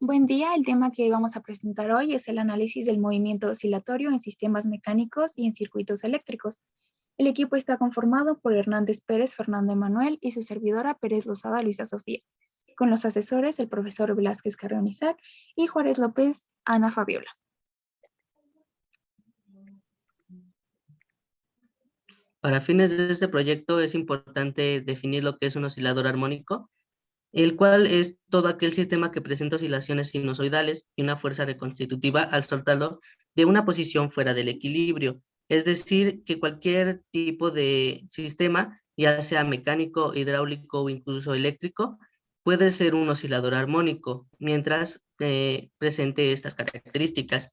Buen día, el tema que vamos a presentar hoy es el análisis del movimiento oscilatorio en sistemas mecánicos y en circuitos eléctricos. El equipo está conformado por Hernández Pérez, Fernando Emanuel y su servidora Pérez Lozada, Luisa Sofía, con los asesores el profesor Velázquez Carreón Isaac y Juárez López, Ana Fabiola. Para fines de este proyecto es importante definir lo que es un oscilador armónico, el cual es todo aquel sistema que presenta oscilaciones sinusoidales y una fuerza reconstitutiva al soltarlo de una posición fuera del equilibrio. Es decir, que cualquier tipo de sistema, ya sea mecánico, hidráulico o incluso eléctrico, puede ser un oscilador armónico, mientras presente estas características.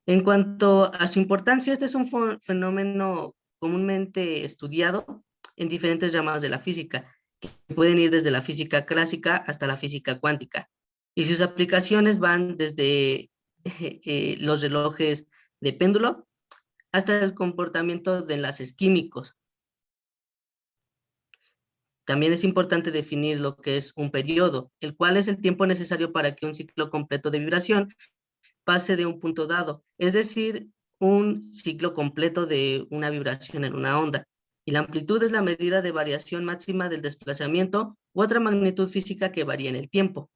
En cuanto a su importancia, este es un fenómeno comúnmente estudiado en diferentes ramas de la física, que pueden ir desde la física clásica hasta la física cuántica. Y sus aplicaciones van desde los relojes de péndulo hasta el comportamiento de enlaces químicos. También es importante definir lo que es un periodo, el cual es el tiempo necesario para que un ciclo completo de vibración pase de un punto dado, es decir, un ciclo completo de una vibración en una onda. Y la amplitud es la medida de variación máxima del desplazamiento u otra magnitud física que varía en el tiempo.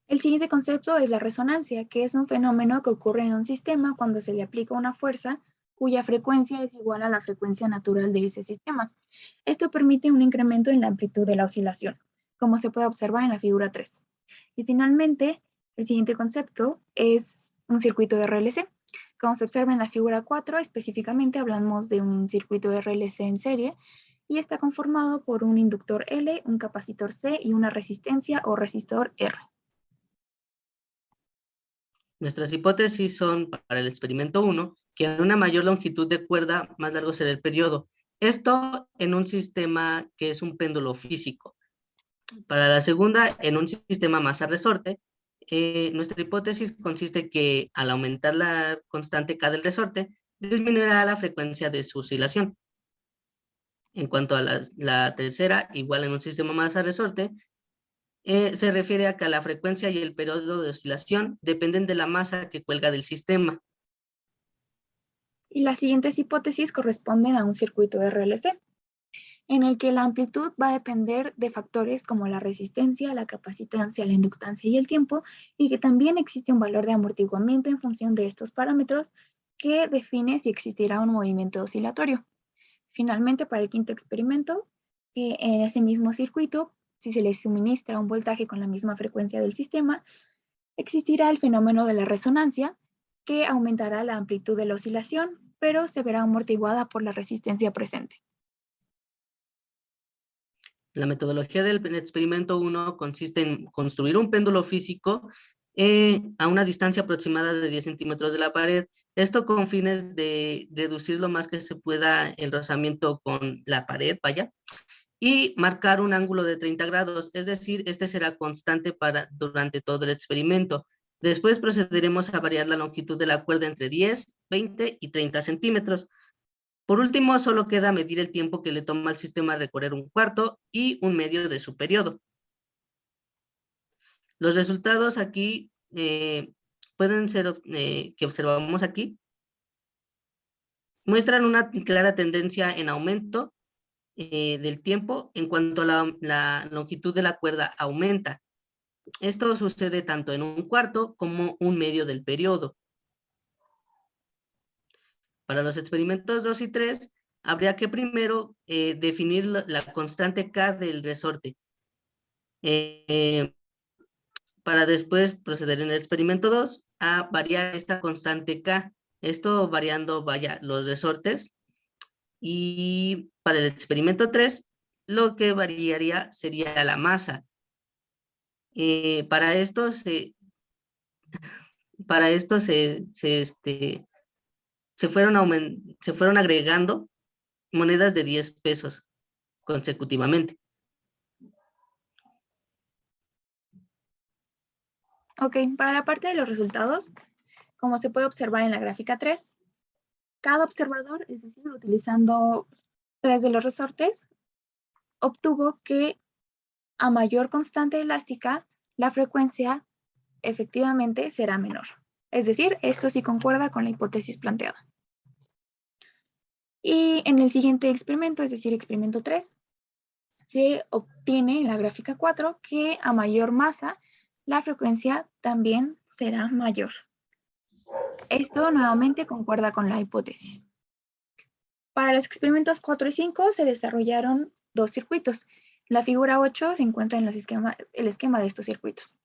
El siguiente concepto es la resonancia, que es un fenómeno que ocurre en un sistema cuando se le aplica una fuerza cuya frecuencia es igual a la frecuencia natural de ese sistema. Esto permite un incremento en la amplitud de la oscilación, como se puede observar en la figura 3. Y finalmente, el siguiente concepto es un circuito de RLC. Como se observa en la figura 4, específicamente hablamos de un circuito de RLC en serie y está conformado por un inductor L, un capacitor C y una resistencia o resistor R. Nuestras hipótesis son para el experimento 1, que en una mayor longitud de cuerda, más largo será el periodo. Esto en un sistema que es un péndulo físico. Para la segunda, en un sistema masa resorte, nuestra hipótesis consiste que al aumentar la constante K del resorte, disminuirá la frecuencia de su oscilación. En cuanto a la tercera, igual en un sistema masa resorte, se refiere a que la frecuencia y el periodo de oscilación dependen de la masa que cuelga del sistema. Y las siguientes hipótesis corresponden a un circuito RLC, en el que la amplitud va a depender de factores como la resistencia, la capacitancia, la inductancia y el tiempo, y que también existe un valor de amortiguamiento en función de estos parámetros que define si existirá un movimiento oscilatorio. Finalmente, para el quinto experimento, en ese mismo circuito, si se le suministra un voltaje con la misma frecuencia del sistema, existirá el fenómeno de la resonancia, que aumentará la amplitud de la oscilación, pero se verá amortiguada por la resistencia presente. La metodología del experimento 1 consiste en construir un péndulo físico a una distancia aproximada de 10 centímetros de la pared. Esto con fines de reducir lo más que se pueda el rozamiento con la pared, vaya, y marcar un ángulo de 30 grados, es decir, este será constante durante todo el experimento. Después procederemos a variar la longitud de la cuerda entre 10, 20 y 30 centímetros. Por último, solo queda medir el tiempo que le toma al sistema recorrer un cuarto y un medio de su periodo. Los resultados aquí pueden ser, que observamos aquí, muestran una clara tendencia en aumento del tiempo en cuanto a la longitud de la cuerda aumenta. Esto sucede tanto en un cuarto como un medio del periodo. Para los experimentos 2 y 3, habría que primero definir la constante K del resorte, para después proceder en el experimento 2 a variar esta constante K, esto variando, vaya, los resortes, y para el experimento 3, lo que variaría sería la masa. Para esto se fueron agregando monedas de 10 pesos consecutivamente. Ok, para la parte de los resultados, como se puede observar en la gráfica 3, cada observador, es decir, utilizando 3 de los resortes, obtuvo que A mayor constante elástica, la frecuencia efectivamente será menor. Es decir, esto sí concuerda con la hipótesis planteada. Y en el siguiente experimento, es decir, experimento 3, se obtiene en la gráfica 4 que a mayor masa, la frecuencia también será mayor. Esto nuevamente concuerda con la hipótesis. Para los experimentos 4 y 5 se desarrollaron dos circuitos. La figura 8 se encuentra en el esquema de estos circuitos.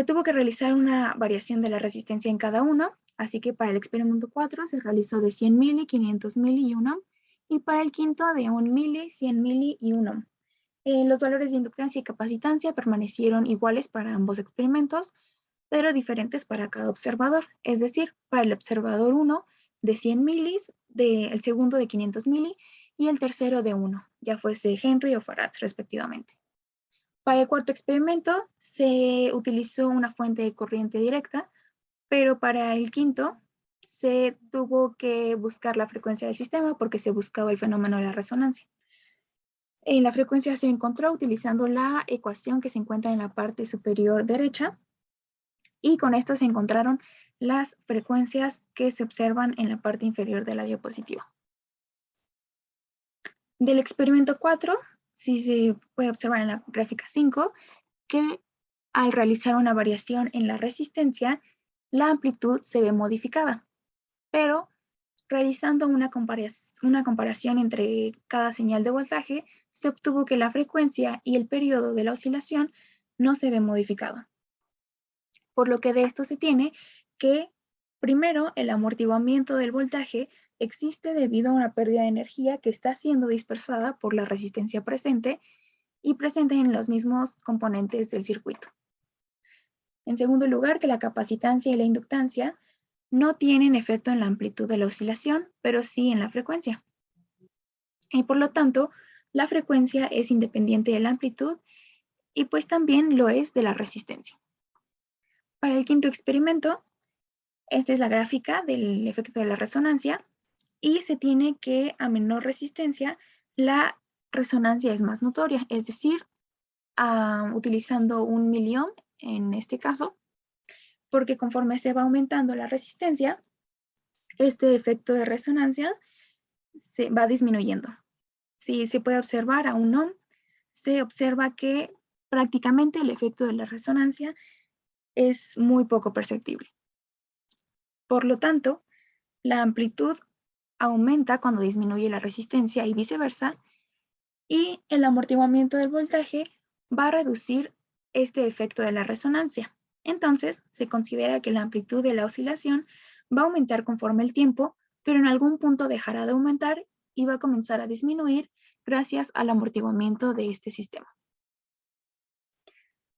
Tuvo que realizar una variación de la resistencia en cada uno, así que para el experimento 4 se realizó de 100 mili, 500 mili y 1 ohm, y para el quinto de 1 mili, 100 mili y 1 ohm. Los valores de inductancia y capacitancia permanecieron iguales para ambos experimentos, pero diferentes para cada observador. Es decir, para el observador 1 de 100 milis, el segundo de 500 mili y el tercero de 1, ya fuese Henry o Farads respectivamente. Para el cuarto experimento se utilizó una fuente de corriente directa, pero para el quinto se tuvo que buscar la frecuencia del sistema porque se buscaba el fenómeno de la resonancia. La frecuencia se encontró utilizando la ecuación que se encuentra en la parte superior derecha, y con esto se encontraron las frecuencias que se observan en la parte inferior de la diapositiva. Del experimento 4, sí se puede observar en la gráfica 5, que al realizar una variación en la resistencia, la amplitud se ve modificada, pero realizando una comparación entre cada señal de voltaje, se obtuvo que la frecuencia y el periodo de la oscilación no se ve modificado. Por lo que de esto se tiene que, primero, el amortiguamiento del voltaje existe debido a una pérdida de energía que está siendo dispersada por la resistencia presente y presente en los mismos componentes del circuito. En segundo lugar, que la capacitancia y la inductancia no tienen efecto en la amplitud de la oscilación, pero sí en la frecuencia. Y por lo tanto, la frecuencia es independiente de la amplitud y pues también lo es de la resistencia. Para el quinto experimento, esta es la gráfica del efecto de la resonancia y se tiene que a menor resistencia la resonancia es más notoria, es decir, utilizando 1 miliohm en este caso, porque conforme se va aumentando la resistencia, este efecto de resonancia se va disminuyendo. Si se puede observar a 1 ohm, se observa que prácticamente el efecto de la resonancia es muy poco perceptible. Por lo tanto, la amplitud aumenta cuando disminuye la resistencia y viceversa, y el amortiguamiento del voltaje va a reducir este efecto de la resonancia. Entonces, se considera que la amplitud de la oscilación va a aumentar conforme el tiempo, pero en algún punto dejará de aumentar y va a comenzar a disminuir gracias al amortiguamiento de este sistema.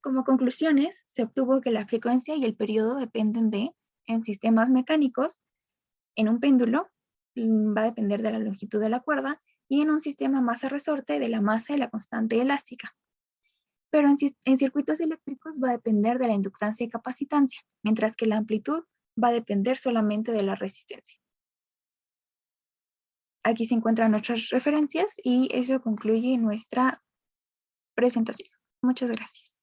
Como conclusiones, se obtuvo que la frecuencia y el periodo dependen de, en sistemas mecánicos, en un péndulo, va a depender de la longitud de la cuerda, y en un sistema masa-resorte de la masa y la constante elástica. Pero en circuitos eléctricos va a depender de la inductancia y capacitancia, mientras que la amplitud va a depender solamente de la resistencia. Aquí se encuentran nuestras referencias y eso concluye nuestra presentación. Muchas gracias.